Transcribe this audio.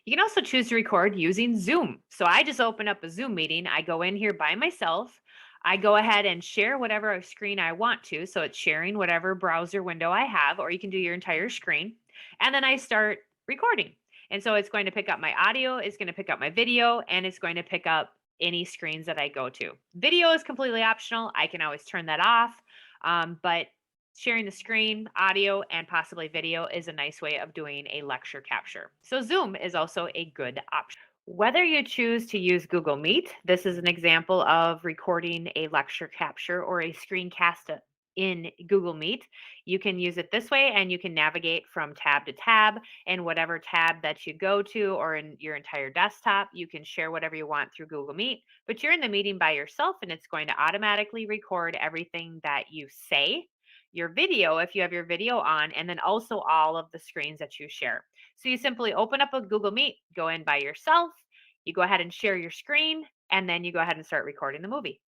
You can also choose to record using Zoom. So I just open up a Zoom meeting. I go in here by myself. I go ahead and share whatever screen I want to. So it's sharing whatever browser window I have, or you can do your entire screen. And then I start recording. And so it's going to pick up my audio, it's going to pick up my video, and it's going to pick up any screens that I go to. Video is completely optional. I can always turn that off. But sharing the screen, audio, and possibly video is a nice way of doing a lecture capture. So, Zoom is also a good option. Whether you choose to use Google Meet, this is an example of recording a lecture capture or a screencast in Google Meet. You can use it this way and you can navigate from tab to tab, and whatever tab that you go to or in your entire desktop, you can share whatever you want through Google Meet. But you're in the meeting by yourself and it's going to automatically record everything that you say, your video if you have your video on, and then also all of the screens that you share. So you simply open up a Google Meet, go in by yourself, you go ahead and share your screen, and then you go ahead and start recording the movie.